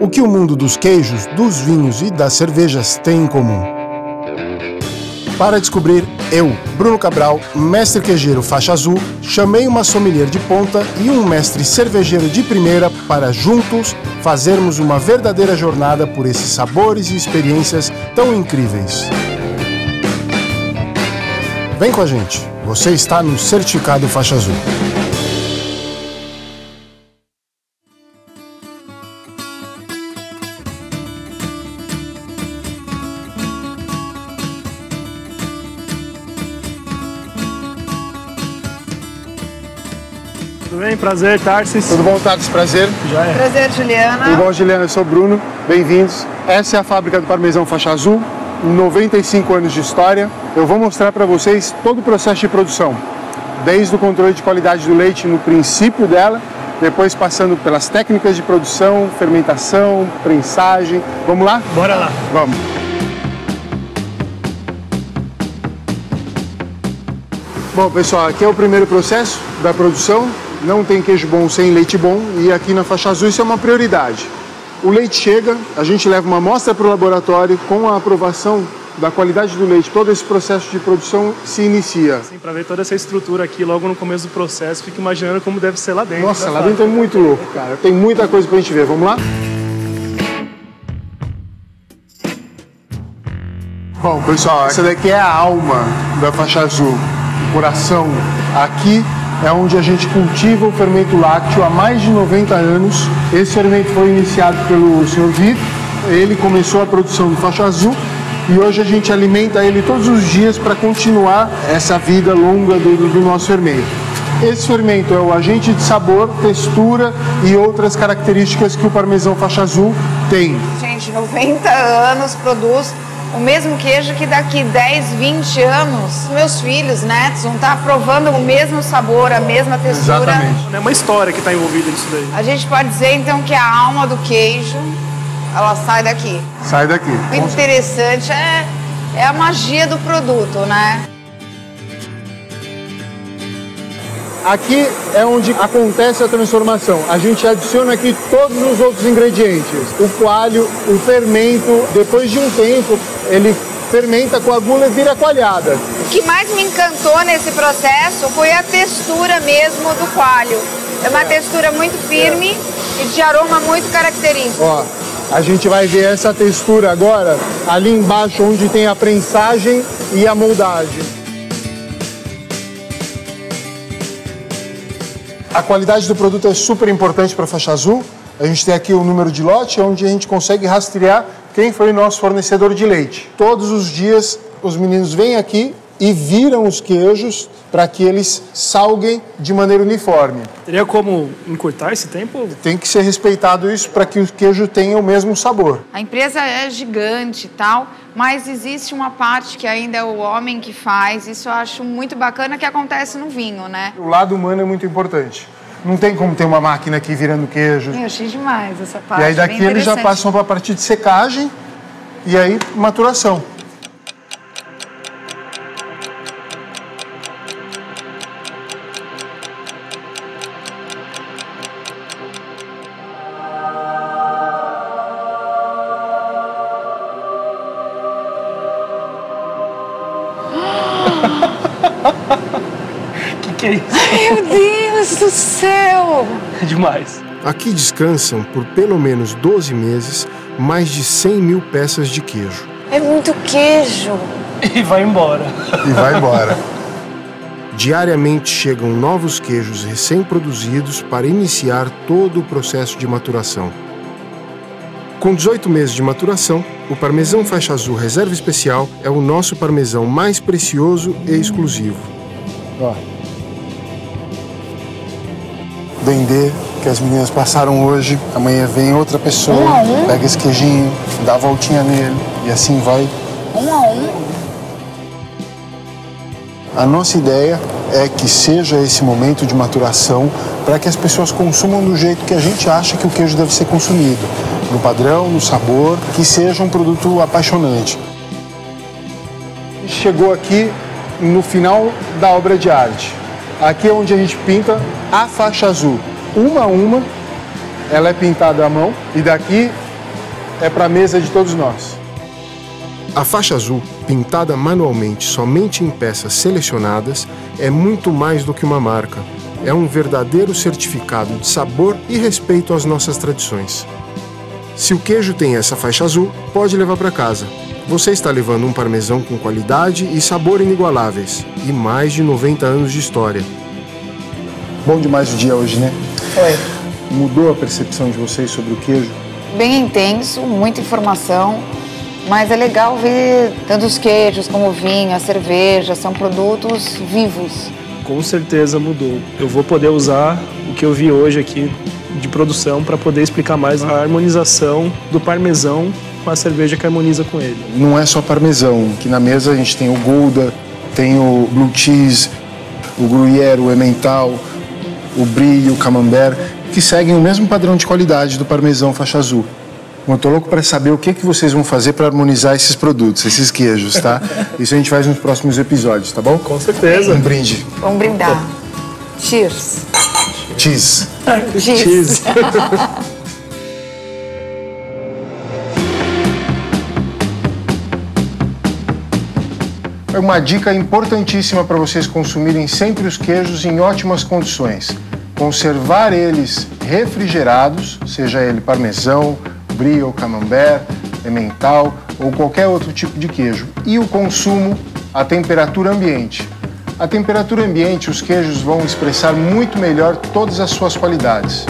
O que o mundo dos queijos, dos vinhos e das cervejas tem em comum? Para descobrir, eu, Bruno Cabral, mestre queijeiro faixa azul, chamei uma sommelier de ponta e um mestre cervejeiro de primeira para juntos fazermos uma verdadeira jornada por esses sabores e experiências tão incríveis. Vem com a gente, você está no Certificado Faixa Azul. Tudo bem? Prazer, Tarsis. Tudo bom, Tarsis? Prazer. Já é. Prazer, Juliana. Tudo bom, Juliana? Eu sou o Bruno. Bem-vindos. Essa é a fábrica do Parmesão Faixa Azul, 95 anos de história. Eu vou mostrar para vocês todo o processo de produção, desde o controle de qualidade do leite no princípio dela, depois passando pelas técnicas de produção, fermentação, prensagem. Vamos lá? Bora lá. Vamos. Bom, pessoal, aqui é o primeiro processo da produção. Não tem queijo bom sem leite bom e aqui na Faixa Azul isso é uma prioridade. O leite chega, a gente leva uma amostra para o laboratório com a aprovação da qualidade do leite. Todo esse processo de produção se inicia. Sim, para ver toda essa estrutura aqui logo no começo do processo, fico imaginando como deve ser lá dentro. Nossa, lá dentro é muito louco, cara. Tem muita coisa pra gente ver. Vamos lá? Bom, pessoal, essa daqui é a alma da Faixa Azul, o coração. Aqui é onde a gente cultiva o fermento lácteo há mais de 90 anos. Esse fermento foi iniciado pelo Sr. Vitor. Ele começou a produção do Faixa Azul e hoje a gente alimenta ele todos os dias para continuar essa vida longa do nosso fermento. Esse fermento é o agente de sabor, textura e outras características que o parmesão Faixa Azul tem. Gente, 90 anos produz o mesmo queijo que daqui 10, 20 anos, meus filhos, netos, vão estar provando o mesmo sabor, a mesma textura. Exatamente. É uma história que está envolvida nisso daí. A gente pode dizer, então, que a alma do queijo, ela sai daqui. Sai daqui. O interessante é a magia do produto, né? Aqui é onde acontece a transformação. A gente adiciona aqui todos os outros ingredientes. O coalho, o fermento, depois de um tempo, ele fermenta, coagula e vira coalhada. O que mais me encantou nesse processo foi a textura mesmo do coalho. É uma textura muito firme e de aroma muito característico. Ó, a gente vai ver essa textura agora, ali embaixo onde tem a prensagem e a moldagem. A qualidade do produto é super importante para a Faixa Azul. A gente tem aqui o número de lote, onde a gente consegue rastrear quem foi o nosso fornecedor de leite. Todos os dias, os meninos vêm aqui e viram os queijos para que eles salguem de maneira uniforme. Teria como encurtar esse tempo? Tem que ser respeitado isso para que o queijo tenha o mesmo sabor. A empresa é gigante e tal, mas existe uma parte que ainda é o homem que faz. Isso eu acho muito bacana, que acontece no vinho, né? O lado humano é muito importante. Não tem como ter uma máquina aqui virando queijo. Eu achei demais essa parte. E aí daqui eles já passam para a parte de secagem e aí maturação. Que é isso? Meu Deus do céu! É demais. Aqui descansam, por pelo menos 12 meses, mais de 100 mil peças de queijo. É muito queijo. E vai embora. E vai embora. Diariamente chegam novos queijos recém-produzidos para iniciar todo o processo de maturação. Com 18 meses de maturação, o parmesão Faixa Azul Reserva Especial é o nosso parmesão mais precioso e exclusivo. Ó. Dendê que as meninas passaram hoje, amanhã vem outra pessoa, pega esse queijinho, dá a voltinha nele e assim vai. Um a um. A nossa ideia é que seja esse momento de maturação para que as pessoas consumam do jeito que a gente acha que o queijo deve ser consumido. No padrão, no sabor, que seja um produto apaixonante. Chegou aqui no final da obra de arte. Aqui é onde a gente pinta a faixa azul. Uma a uma, ela é pintada à mão e daqui é para a mesa de todos nós. A faixa azul, pintada manualmente somente em peças selecionadas, é muito mais do que uma marca. É um verdadeiro certificado de sabor e respeito às nossas tradições. Se o queijo tem essa faixa azul, pode levar para casa. Você está levando um parmesão com qualidade e sabor inigualáveis, e mais de 90 anos de história. Bom demais o dia hoje, né? Foi. Mudou a percepção de vocês sobre o queijo? Bem intenso, muita informação, mas é legal ver tanto os queijos como o vinho, a cerveja, são produtos vivos. Com certeza mudou. Eu vou poder usar o que eu vi hoje aqui de produção para poder explicar mais a harmonização do parmesão com a cerveja que harmoniza com ele. Não é só parmesão, que na mesa a gente tem o Gouda, tem o Blue Cheese, o Gruyère, o Emmental, o Brie, o Camembert, que seguem o mesmo padrão de qualidade do parmesão faixa azul. Eu tô louco para saber o que vocês vão fazer para harmonizar esses produtos, esses queijos, tá? Isso a gente faz nos próximos episódios, tá bom? Com certeza. Um brinde. Vamos brindar. Cheers. Cheese. Cheese. Uma dica importantíssima para vocês consumirem sempre os queijos em ótimas condições. Conservar eles refrigerados, seja ele parmesão, brie ou camembert, emmental ou qualquer outro tipo de queijo. E o consumo à temperatura ambiente. À temperatura ambiente, os queijos vão expressar muito melhor todas as suas qualidades.